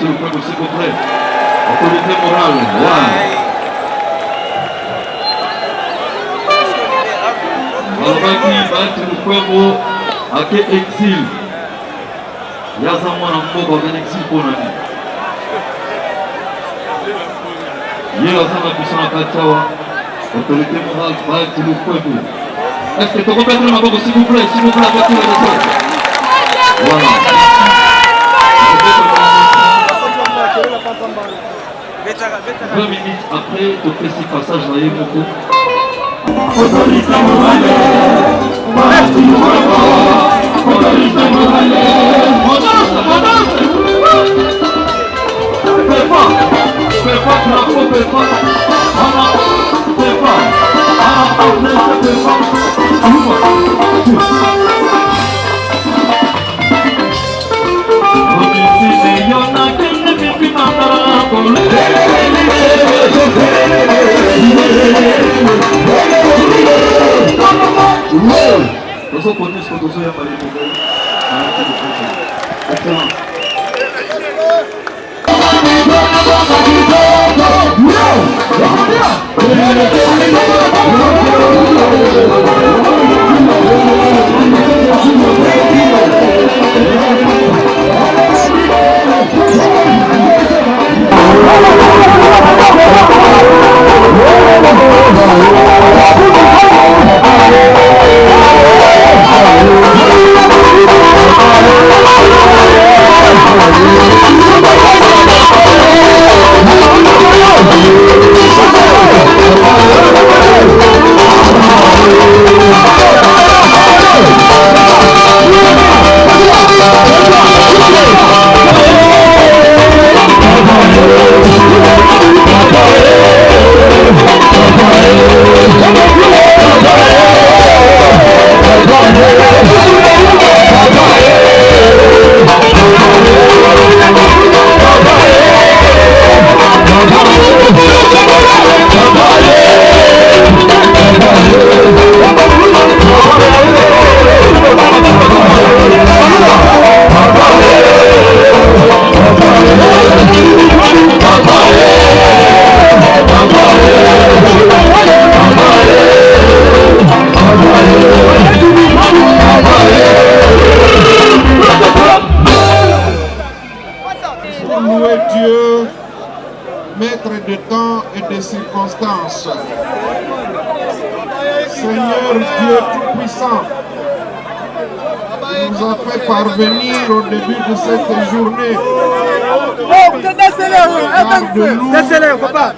le peuple, s'il vous plaît. Autorité morale. Alobaki baati lukwebo ake exil. Yaza mwana mboka ake exil ponani. Yela sana kusana kachawa. Autorité morale baati lukwebo. Est-ce que tu peux mettre ma boque s'il vous plaît, avec tout le monde. Voilà. 20 minutes après, tu fais ce passage dans les mots. Autorité morale, baati lukwebo. Autorité morale, fais pas, drapeau, fais pas. Seigneur Dieu Tout-Puissant, nous a fait parvenir au début de cette journée.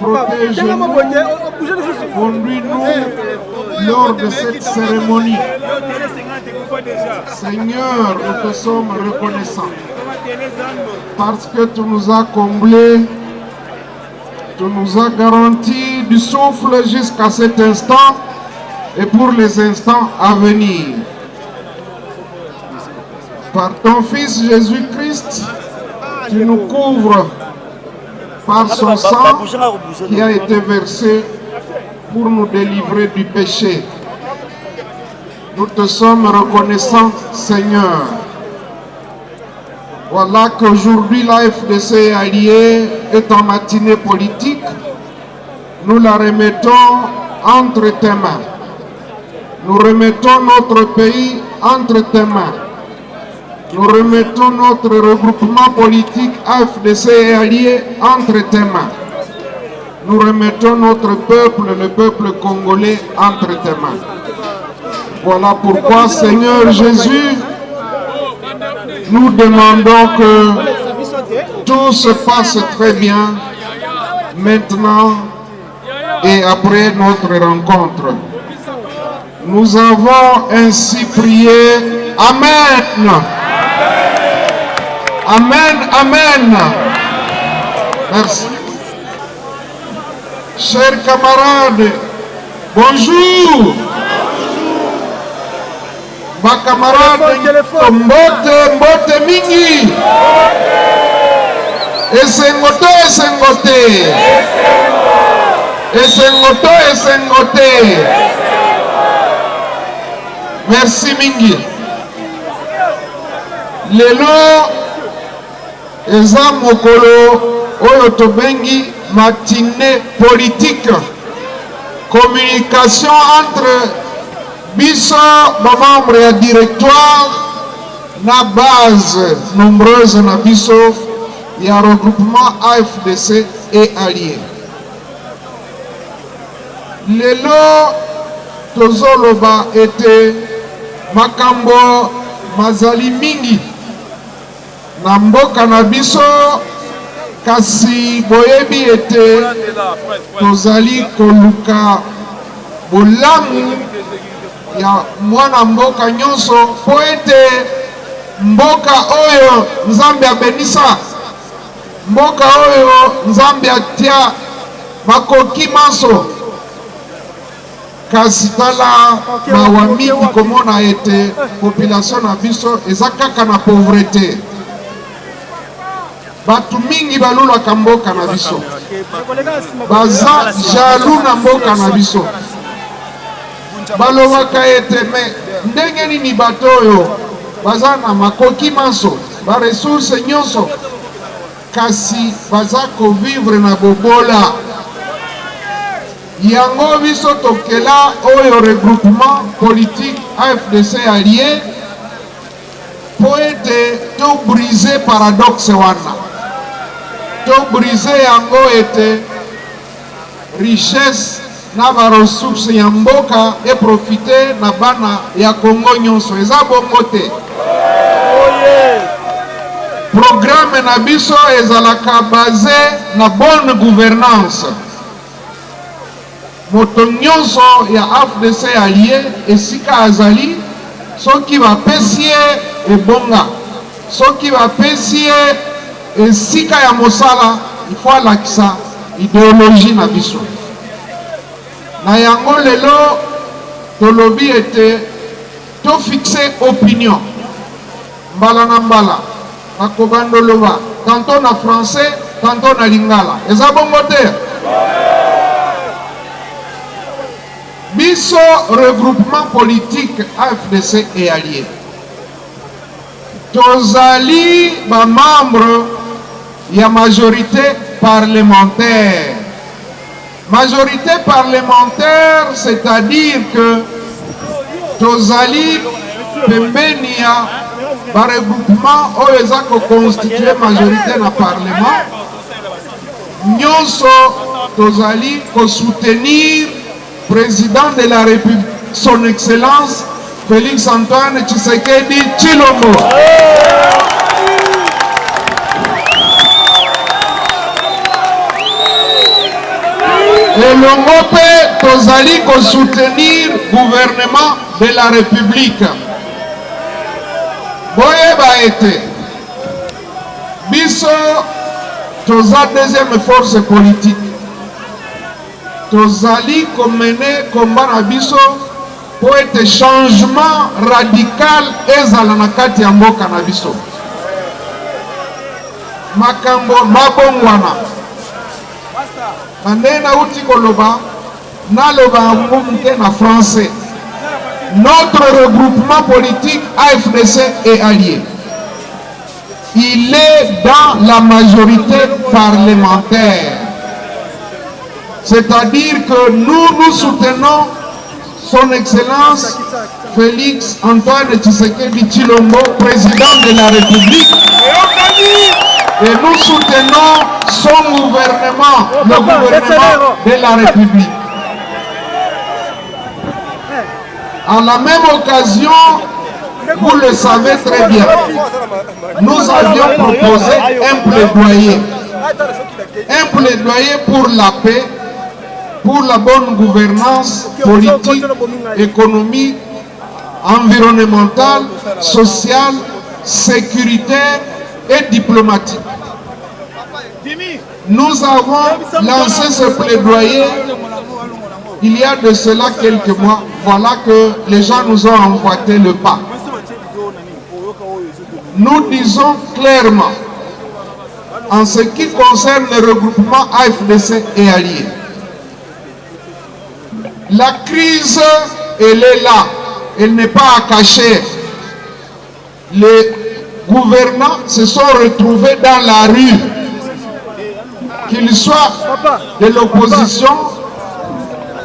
Protège-nous, conduis-nous lors de cette cérémonie. Seigneur, nous te sommes reconnaissants parce que tu nous as comblés, tu nous as garanti du souffle jusqu'à cet instant et pour les instants à venir. Par ton Fils Jésus-Christ, tu nous couvres par son sang qui a été versé pour nous délivrer du péché. Nous te sommes reconnaissants, Seigneur. Voilà qu'aujourd'hui la FDC alliée est en matinée politique. Nous la remettons entre tes mains. Nous remettons notre pays entre tes mains. Nous remettons notre regroupement politique AFDC et alliés entre tes mains. Nous remettons notre peuple, le peuple congolais, entre tes mains. Voilà pourquoi, Seigneur Jésus, nous demandons que tout se passe très bien maintenant et après notre rencontre. Nous avons ainsi prié. Amen. Amen, amen. Merci. Chers camarades, bonjour. Ma camarade, mbote mingi. Esengote. Merci mingi. Lelo eza mokolo oyo tobengi matinée politique, communication entre biso bamembre ya directoire na base nombreuse na biso ya regroupement AFDC et alliés. Lelo tozoloba ete makambo mazali mingi na mboka na biso, kasi boyebi ete tozali koluka bolamu ya mwana mboka nyonso po ete mboka oyo Nzambe abenisa, mboka oyo Nzambe atia makoki manso, kasi tala mawa mingi komona ete population na biso eza kaka na pauvreté. Batu mingi balulaka mboka na biso, baza jaloux na mboka na biso, balobaka ete me ndenge nini bato oyo baza na makoki manso, ba ressource nyonso, kasi baza kovivre na bobola. Yango biso tokela oyo regroupement politique AFDC allié po ete to briser paradoxe wana, to briser yango ete richesse na ba ressources ya mboka e profiter na bana ya Congo nyonso. Eza bongo te. Programme na biso ezalaka basé na bonne gouvernance. Moto nyonso ya AFDC allié esika azali, soki bapesi ye ebonga, soki bapesi ye esika ya mosala, il faut alakisa idéologie na biso. Na yango lelo tolobi ete to fixe opinion mbala na mbala, nakobanda loba tantôt na français tantôt na lingala. Eza bongo te. Biso regroupement politique AFDC et alliés tozali ba membre ya majorité parlementaire. Majorité parlementaire, c'est-à-dire que tozali pembeni ya ba regroupement oyo eza ko constituer majorité na parlement. Nyonso tozali ko soutenir président de la République, son Excellence Félix Antoine Tshisekedi Tshilombo. Elongo pe tozali ko soutenir gouvernement de la République. Boyeba ete biso toza deuxième force politique. Tozali komene komba na biso po ete changement radical ezala na kati ya mboka na biso. Makambo mabongwana ande na uti koloba naloba mumuke na français. Notre regroupement politique AFDC et alliés, il est dans la majorité parlementaire. C'est-à-dire que nous soutenons son Excellence Félix Antoine Tshisekedi Tshilombo, président de la République. Et nous soutenons son gouvernement, le gouvernement de la République. À la même occasion, vous le savez très bien, nous avions proposé un plaidoyer pour la paix, pour la bonne gouvernance politique, économique, environnementale, sociale, sécuritaire et diplomatique. Nous avons lancé ce plaidoyer il y a de cela quelques mois. Voilà que les gens nous ont emboîté le pas. Nous disons clairement, en ce qui concerne le regroupement AFDC et alliés, la crise, elle est là, elle n'est pas à cacher. Les gouvernants se sont retrouvés dans la rue, qu'ils soient de l'opposition,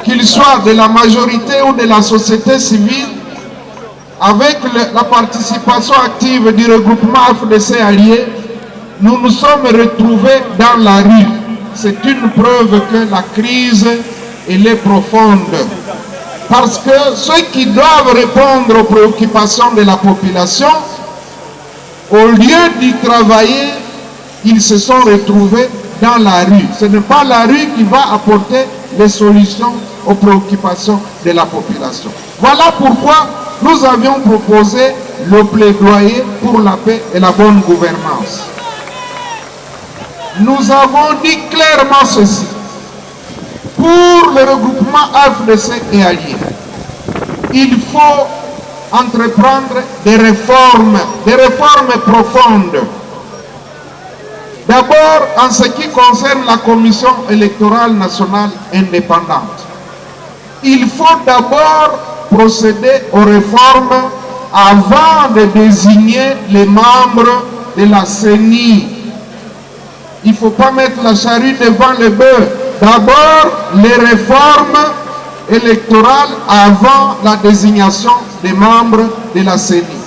qu'ils soient de la majorité ou de la société civile, avec la participation active du regroupement FDC allié, nous nous sommes retrouvés dans la rue. C'est une preuve que la crise, elle est profonde. Parce que ceux qui doivent répondre aux préoccupations de la population, au lieu d'y travailler, ils se sont retrouvés dans la rue. Ce n'est pas la rue qui va apporter les solutions aux préoccupations de la population. Voilà pourquoi nous avions proposé le plaidoyer pour la paix et la bonne gouvernance. Nous avons dit clairement ceci. Pour le regroupement FDC et alliés, il faut entreprendre des réformes profondes. D'abord, en ce qui concerne la Commission électorale nationale indépendante, il faut d'abord procéder aux réformes avant de désigner les membres de la CENI. Il ne faut pas mettre la charrue devant le bœuf. D'abord, les réformes électorales avant la désignation des membres de la CENI.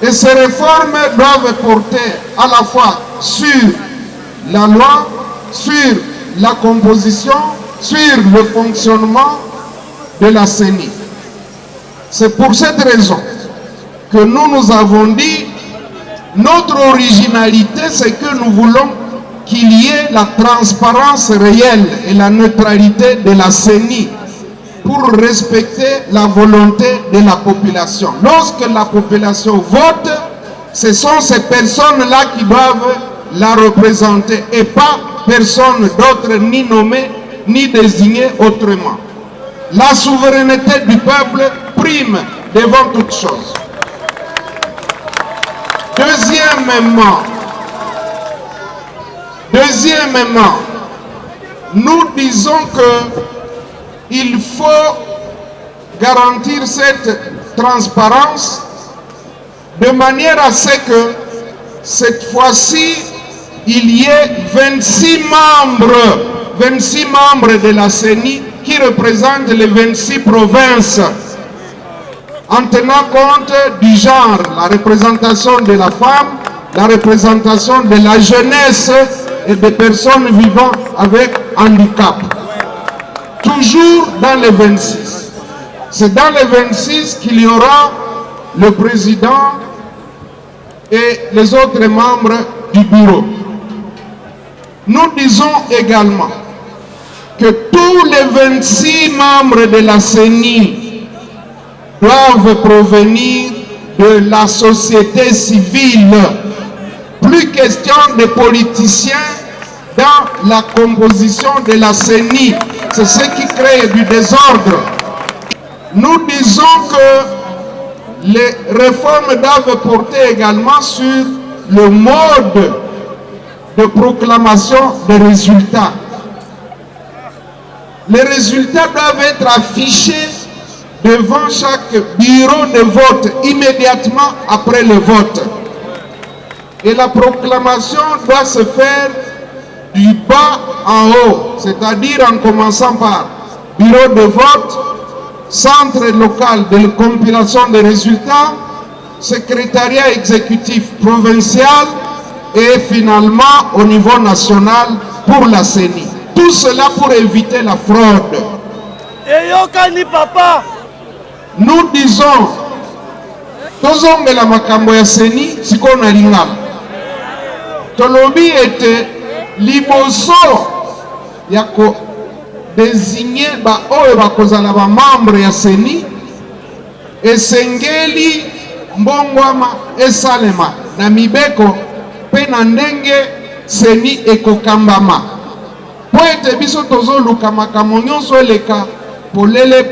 Et ces réformes doivent porter à la fois sur la loi, sur la composition, sur le fonctionnement de la CENI. C'est pour cette raison que nous avons dit, notre originalité, c'est que nous voulons qu'il y ait la transparence réelle et la neutralité de la CENI pour respecter la volonté de la population. Lorsque la population vote, ce sont ces personnes-là qui doivent la représenter et pas personne d'autre ni nommé ni désigné autrement. La souveraineté du peuple prime devant toute chose. Deuxièmement, nous disons qu'il faut garantir cette transparence de manière à ce que cette fois-ci, il y ait 26 membres de la CENI qui représentent les 26 provinces, en tenant compte du genre, la représentation de la femme, la représentation de la jeunesse et des personnes vivant avec handicap. Toujours dans les 26. C'est dans les 26 qu'il y aura le président et les autres membres du bureau. Nous disons également que tous les 26 membres de la CENI doivent provenir de la société civile. Plus question de politiciens dans la composition de la CENI. C'est ce qui crée du désordre. Nous disons que les réformes doivent porter également sur le mode de proclamation des résultats. Les résultats doivent être affichés devant chaque bureau de vote immédiatement après le vote. Et la proclamation doit se faire du bas en haut, c'est-à-dire en commençant par bureau de vote, centre local de compilation des résultats, secrétariat exécutif provincial et finalement au niveau national pour la CENI. Tout cela pour éviter la fraude. Nous disons, tozonge la makambo ya CENI siko na lingala. Tolobi ete liboso ya ko désigner ba oyo bakozala ba membre ya CENI esengeli mbongwama esalema na mibeko pe na ndenge CENI ekokambama po ete biso tozoluka makambo nyonso eleka polele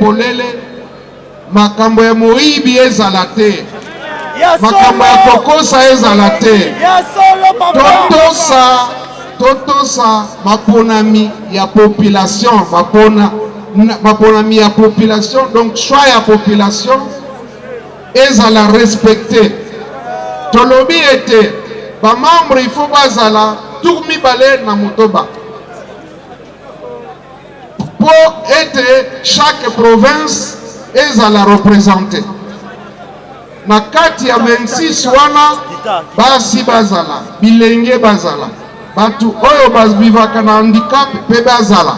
makambo ya moyibi ezala te, makambo ya kokosa ezala te, totosa maponami ya population, maponami ya population, donc choix ya population ezala respecté. Tolobi était, ba membre il faut bazala, tourmi balé na motoba. Pour être chaque province est à la représenter. Na kati ya 26 wana basi bazala, bilenge bazala. Batu oyo bazvivaka na handicap pe bazala.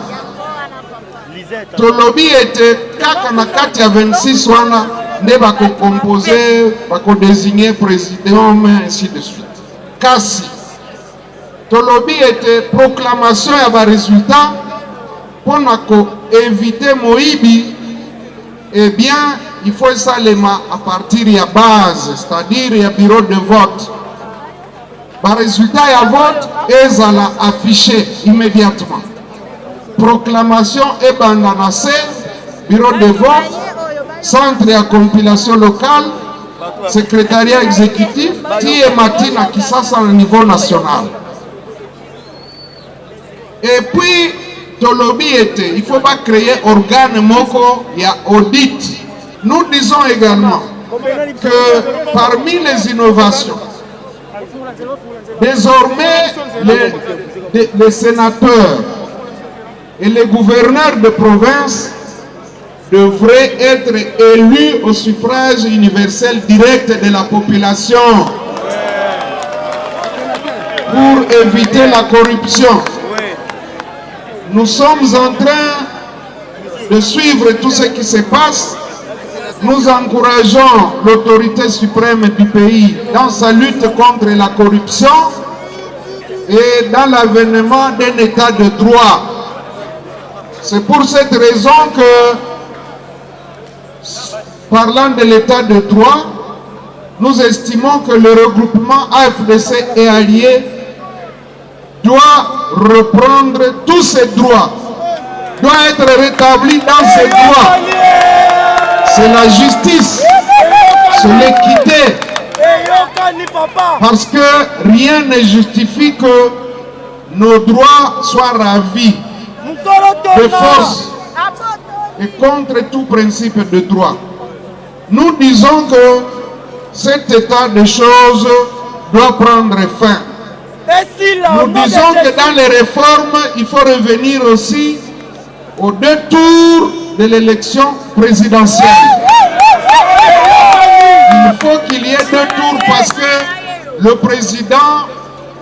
Tolobi était kaka na kati ya 26 wana nde bako composer, bako désigner président, ainsi de suite. Kasi Tolobi était proclamation ya ba résultat pour éviter Moïbi. Eh bien, il faut ça à partir de la base, c'est-à-dire il y a bureau de vote. Le résultat de vote est affiché immédiatement. Proclamation est bandanacée, bureau de vote, centre de compilation locale, secrétariat exécutif, qui est matin qui s'assent au niveau national. Et puis, Tolobi était, il ne faut pas créer organe moko, il y a audit. Nous disons également que parmi les innovations, désormais les sénateurs et les gouverneurs de province devraient être élus au suffrage universel direct de la population pour éviter la corruption. Nous sommes en train de suivre tout ce qui se passe. Nous encourageons l'autorité suprême du pays dans sa lutte contre la corruption et dans l'avènement d'un état de droit. C'est pour cette raison que, parlant de l'état de droit, nous estimons que le regroupement AFDC et alliés doit reprendre tous ses droits, doit être rétabli dans ses droits. C'est la justice, c'est l'équité. Parce que rien ne justifie que nos droits soient ravis de force et contre tout principe de droit. Nous disons que cet état de choses doit prendre fin. Nous disons que dans les réformes, il faut revenir aussi aux 2 tours de l'élection présidentielle. Il faut qu'il y ait 2 tours parce que le président,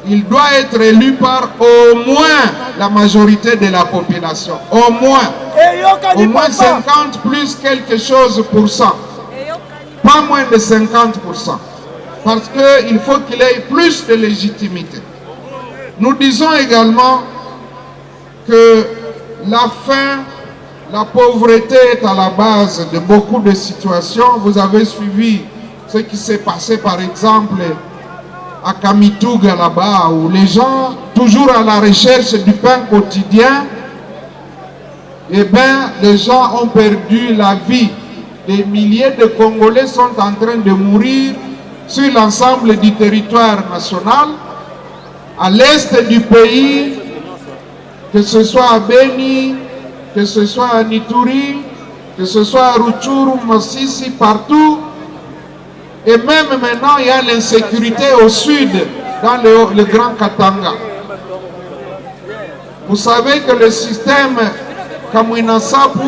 il doit être élu par au moins la majorité de la population. Au moins 50 plus quelque chose pour cent. Pas moins de 50%. Parce qu'il faut qu'il ait plus de légitimité. Nous disons également que la faim, la pauvreté est à la base de beaucoup de situations. Vous avez suivi ce qui s'est passé par exemple à Kamituga là-bas, où les gens, toujours à la recherche du pain quotidien, eh bien, les gens ont perdu la vie. Des milliers de Congolais sont en train de mourir sur l'ensemble du territoire national, à l'est du pays, que ce soit à Beni, que ce soit à Nituri, que ce soit à Rutshuru, Masisi, partout. Et même maintenant, il y a l'insécurité au sud, dans le Grand Katanga. Vous savez que le système Kamwina Nsapu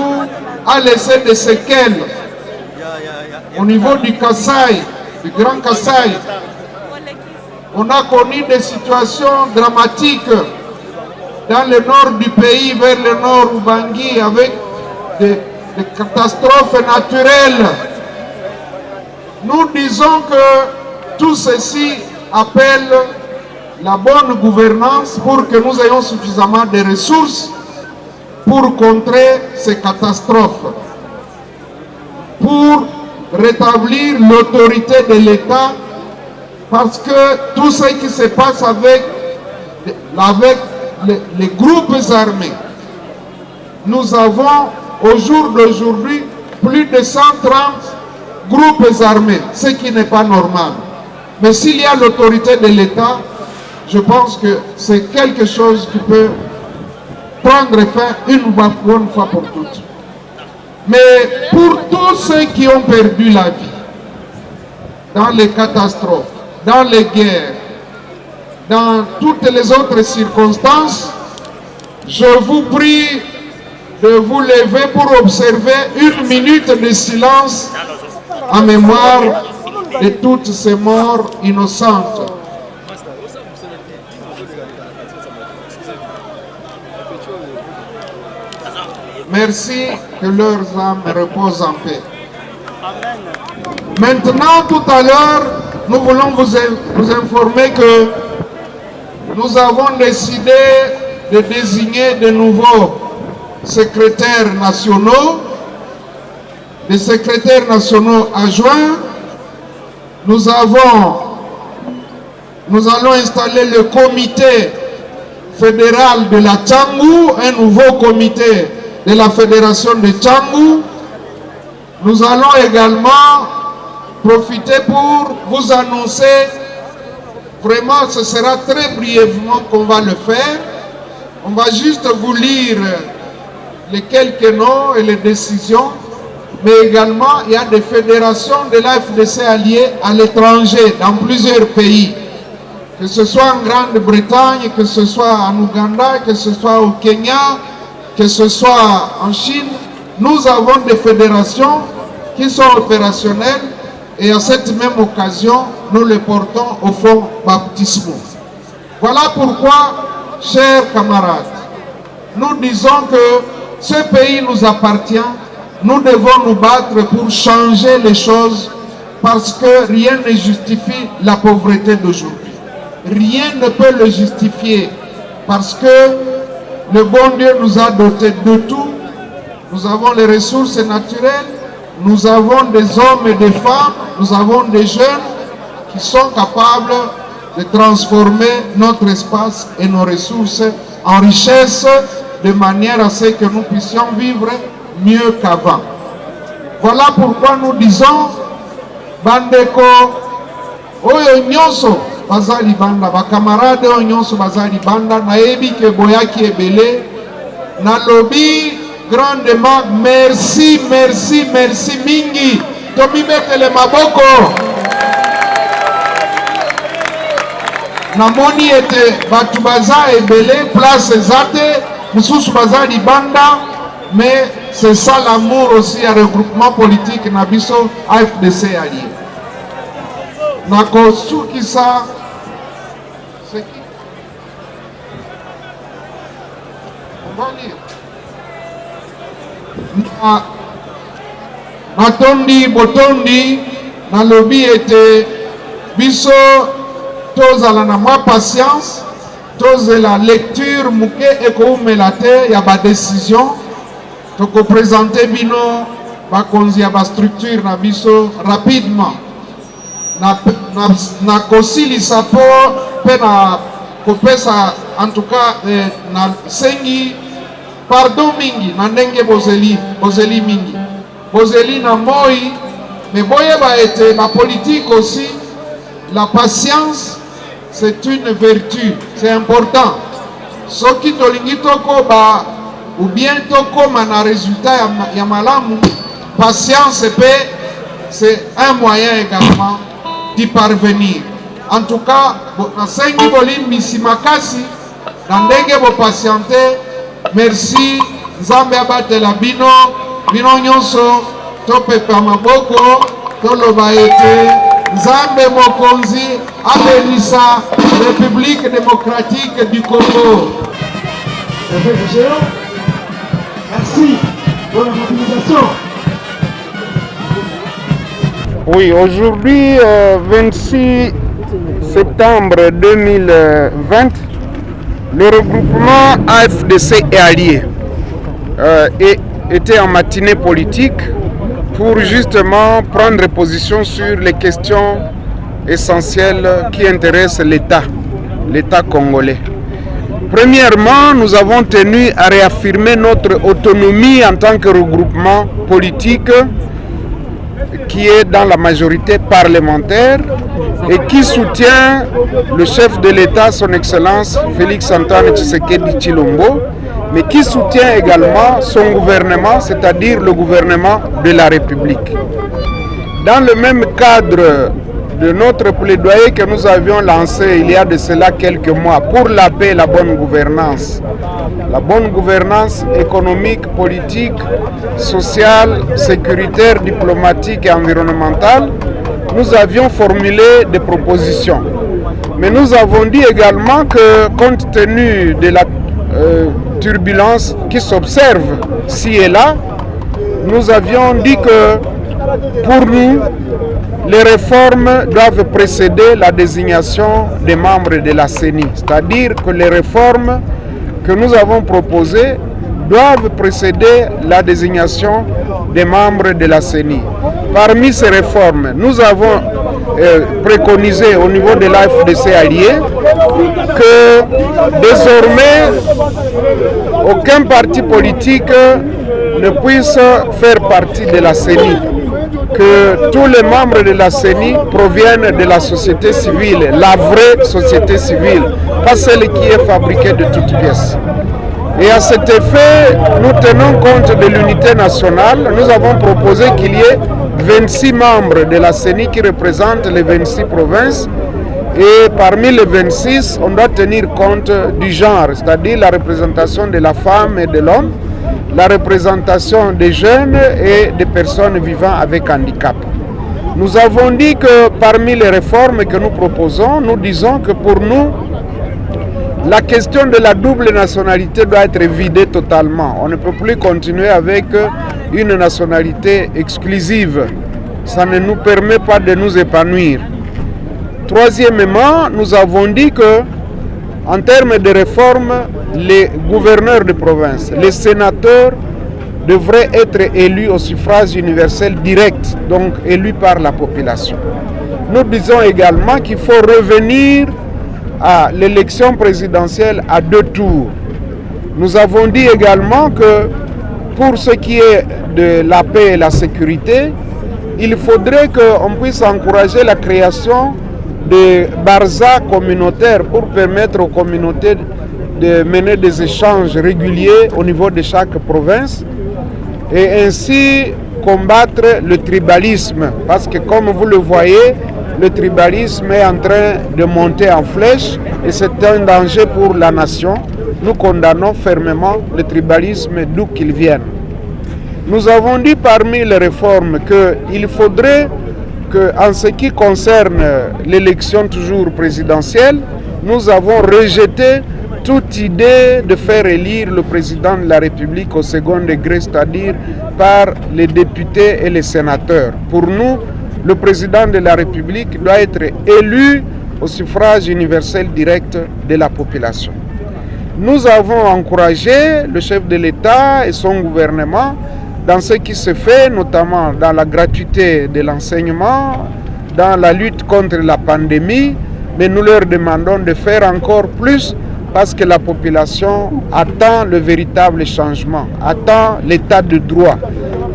a laissé des séquelles au niveau du Kasaï, du Grand Kasaï. On a connu des situations dramatiques dans le nord du pays, vers le nord Ubangi, avec des catastrophes naturelles. Nous disons que tout ceci appelle la bonne gouvernance pour que nous ayons suffisamment de ressources pour contrer ces catastrophes, pour rétablir l'autorité de l'État, parce que tout ce qui se passe avec les groupes armés, nous avons au jour d'aujourd'hui plus de 130 groupes armés, ce qui n'est pas normal. Mais s'il y a l'autorité de l'État, je pense que c'est quelque chose qui peut prendre fin une bonne fois pour toutes. Mais pour tous ceux qui ont perdu la vie dans les catastrophes, dans les guerres, dans toutes les autres circonstances, je vous prie de vous lever pour observer 1 minute de silence en mémoire de toutes ces morts innocentes. Merci, que leurs âmes reposent en paix. Maintenant, tout à l'heure, nous voulons vous informer que nous avons décidé de désigner de nouveaux secrétaires nationaux, des secrétaires nationaux adjoints. Nous allons installer le comité fédéral de la Tchangou, un nouveau comité de la fédération de Tchangou. Nous allons également profiter pour vous annoncer, vraiment ce sera très brièvement qu'on va le faire. On va juste vous lire les quelques noms et les décisions, mais également il y a des fédérations de la FDC alliées à l'étranger, dans plusieurs pays, que ce soit en Grande-Bretagne, que ce soit en Ouganda, que ce soit au Kenya, que ce soit en Chine. Nous avons des fédérations qui sont opérationnelles et à cette même occasion, nous les portons au fonds baptismaux. Voilà pourquoi, chers camarades, nous disons que ce pays nous appartient. Nous devons nous battre pour changer les choses parce que rien ne justifie la pauvreté d'aujourd'hui. Rien ne peut le justifier parce que le bon Dieu nous a dotés de tout. Nous avons les ressources naturelles, nous avons des hommes et des femmes, nous avons des jeunes qui sont capables de transformer notre espace et nos ressources en richesse de manière à ce que nous puissions vivre mieux qu'avant. Voilà pourquoi nous disons, Bandeko, Oyo Nyonso, Bazali Banda, Bakamarade Oyo Nyonso Bazali Banda, Naebi Keboyaki Ebele, Nalobi, grandement, merci, merci, merci, Mingi, Tomi Betele Maboko. Namoni ete batu baza ebele, place zate, mususu baza libanda, mais c'est ça l'amour aussi à regroupement politique Nabiso AFDC allié. Nakosu Kisa, c'est qui? On va lire. Natondi Botondi, Nalobi ete biso tozala na mwa patience, tozela lecture muke ekoumela te ya ba décision, toko présenter bino bakonzi ya ba structure na biso rapidement. Na kosilisa po pe na kopesa en tout cas na sengi pardon mingi na ndenge bozeli mingi. Bozeli na moi, mais boyeba ete ba politique aussi, la patience c'est une vertu, c'est important. Soki tolingi toko ba ou bien toko mana résultat ya malamu, patience c'est un moyen également d'y parvenir. En tout cas, na sengi bolim misimakasi na ndenge bo patienter. Merci, Nzambe abatela bino nyonso topepa maboko toloba ete Nzambe mokonzi abelisa République démocratique du Congo. Merci pour la mobilisation. Oui, aujourd'hui, 26 septembre 2020, le regroupement AFDC et alliés était en matinée politique pour justement prendre position sur les questions essentielles qui intéressent l'État congolais. Premièrement, nous avons tenu à réaffirmer notre autonomie en tant que regroupement politique qui est dans la majorité parlementaire et qui soutient le chef de l'État, son Excellence Félix-Antoine Tshisekedi Tshilombo, mais qui soutient également son gouvernement, c'est-à-dire le gouvernement de la République. Dans le même cadre de notre plaidoyer que nous avions lancé il y a de cela quelques mois pour la paix et la bonne gouvernance. La bonne gouvernance économique, politique, sociale, sécuritaire, diplomatique et environnementale, nous avions formulé des propositions. Mais nous avons dit également que compte tenu de la turbulence qui s'observe ci et là, nous avions dit que pour nous, les réformes doivent précéder la désignation des membres de la CENI. C'est-à-dire que les réformes que nous avons proposées doivent précéder la désignation des membres de la CENI. Parmi ces réformes, nous avons préconisé au niveau de l'AFDC allié que désormais aucun parti politique ne puisse faire partie de la CENI, que tous les membres de la CENI proviennent de la société civile, la vraie société civile, pas celle qui est fabriquée de toutes pièces. Et à cet effet, nous tenons compte de l'unité nationale. Nous avons proposé qu'il y ait 26 membres de la CENI qui représentent les 26 provinces. Et parmi les 26, on doit tenir compte du genre, c'est-à-dire la représentation de la femme et de l'homme, la représentation des jeunes et des personnes vivant avec handicap. Nous avons dit que parmi les réformes que nous proposons, nous disons que pour nous, la question de la double nationalité doit être vidée totalement. On ne peut plus continuer avec une nationalité exclusive. Ça ne nous permet pas de nous épanouir. Troisièmement, nous avons dit que, en termes de réforme, les gouverneurs de province, les sénateurs devraient être élus au suffrage universel direct, donc élus par la population. Nous disons également qu'il faut revenir à l'élection présidentielle à 2 tours. Nous avons dit également que pour ce qui est de la paix et la sécurité, il faudrait qu'on puisse encourager la création de barzas communautaires pour permettre aux communautés de mener des échanges réguliers au niveau de chaque province et ainsi combattre le tribalisme. Parce que comme vous le voyez, le tribalisme est en train de monter en flèche et c'est un danger pour la nation. Nous condamnons fermement le tribalisme d'où qu'il vienne. Nous avons dit parmi les réformes qu'il faudrait qu'en ce qui concerne l'élection toujours présidentielle, nous avons rejeté toute idée de faire élire le président de la République au second degré, c'est-à-dire par les députés et les sénateurs. Pour nous, le président de la République doit être élu au suffrage universel direct de la population. Nous avons encouragé le chef de l'État et son gouvernement dans ce qui se fait, notamment dans la gratuité de l'enseignement, dans la lutte contre la pandémie, mais nous leur demandons de faire encore plus parce que la population attend le véritable changement, attend l'état de droit.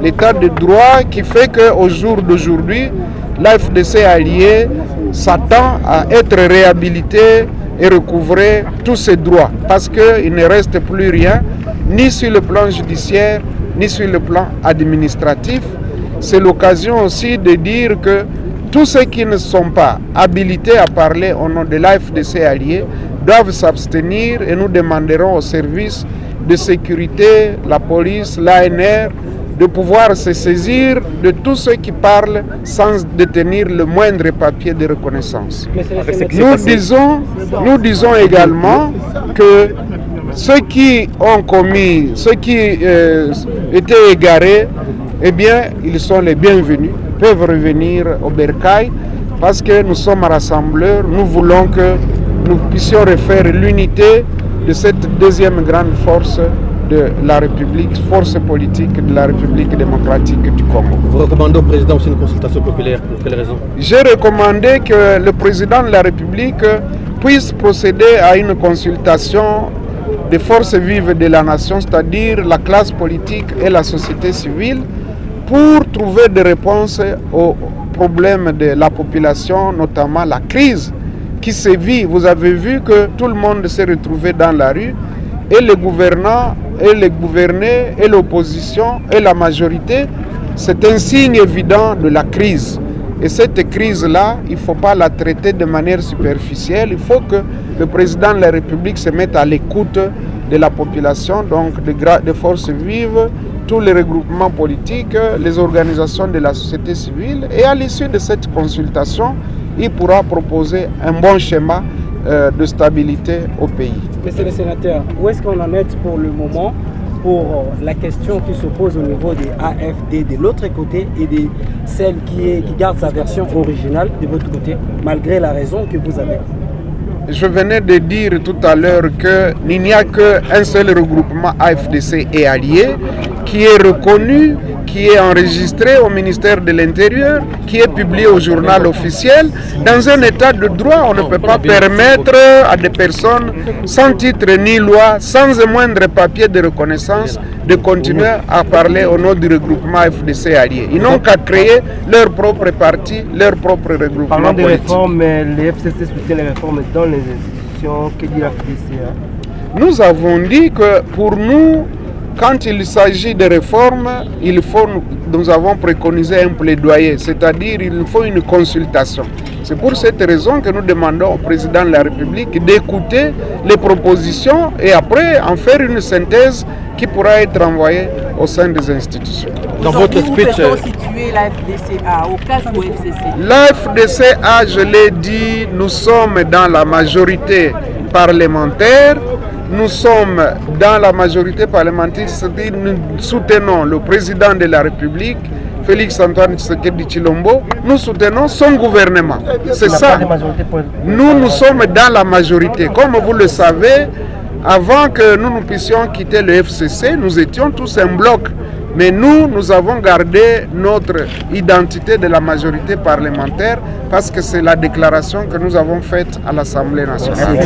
L'état de droit qui fait qu'au jour d'aujourd'hui, l'AFDC allié s'attend à être réhabilité et recouvrer tous ses droits parce qu'il ne reste plus rien, ni sur le plan judiciaire, ni sur le plan administratif. C'est l'occasion aussi de dire que tous ceux qui ne sont pas habilités à parler au nom de l'AFDC allié doivent s'abstenir et nous demanderons aux services de sécurité, la police, l'ANR, de pouvoir se saisir de tous ceux qui parlent sans détenir le moindre papier de reconnaissance. Nous disons également que ceux qui ont commis, ceux qui étaient égarés, eh bien, ils sont les bienvenus, peuvent revenir au bercail parce que nous sommes rassembleurs, nous voulons que nous puissions refaire l'unité de cette deuxième grande force de la République, force politique de la République démocratique du Congo. Vous recommandez au président aussi une consultation populaire, pour quelle raison? J'ai recommandé que le président de la République puisse procéder à une consultation des forces vives de la nation, c'est-à-dire la classe politique et la société civile, pour trouver des réponses aux problèmes de la population, notamment la crise qui sévit. Vous avez vu que tout le monde s'est retrouvé dans la rue, et les gouvernants, et les gouvernés, et l'opposition, et la majorité. C'est un signe évident de la crise. Et cette crise-là, il ne faut pas la traiter de manière superficielle. Il faut que le président de la République se mette à l'écoute de la population, donc des forces vives, tous les regroupements politiques, les organisations de la société civile. Et à l'issue de cette consultation, il pourra proposer un bon schéma de stabilité au pays. Monsieur le sénateur, où est-ce qu'on en est pour le moment pour la question qui se pose au niveau des AFD de l'autre côté et de celle qui garde sa version originale de votre côté, malgré la raison que vous avez? Je venais de dire tout à l'heure qu'il n'y a qu'un seul regroupement AFDC et alliés qui est reconnu, qui est enregistré au ministère de l'Intérieur, qui est publié au journal officiel. Dans un état de droit, on ne peut pas permettre à des personnes sans titre ni loi, sans le moindre papier de reconnaissance, de continuer à parler au nom du regroupement AFDC alliés. Ils n'ont qu'à créer leur propre parti, leur propre regroupement Parlant des politique. réformes, les FCC soutiennent les réformes dans les institutions. Que dit la FDC? Nous avons dit que pour nous, quand il s'agit de réformes, nous avons préconisé un plaidoyer, c'est-à-dire il faut une consultation. C'est pour cette raison que nous demandons au président de la République d'écouter les propositions et après en faire une synthèse qui pourra être envoyée au sein des institutions. Dans votre speech, où peut-on situer la FDCA, au cas ou au FCC? La FDCA, je l'ai dit, nous sommes dans la majorité parlementaire. Nous sommes dans la majorité parlementaire, c'est-à-dire nous soutenons le président de la République, Félix Antoine Tshisekedi Tshilombo, nous soutenons son gouvernement. C'est ça. Nous sommes dans la majorité. Comme vous le savez, avant que nous puissions quitter le FCC, nous étions tous un bloc. Mais nous avons gardé notre identité de la majorité parlementaire parce que c'est la déclaration que nous avons faite à l'Assemblée nationale.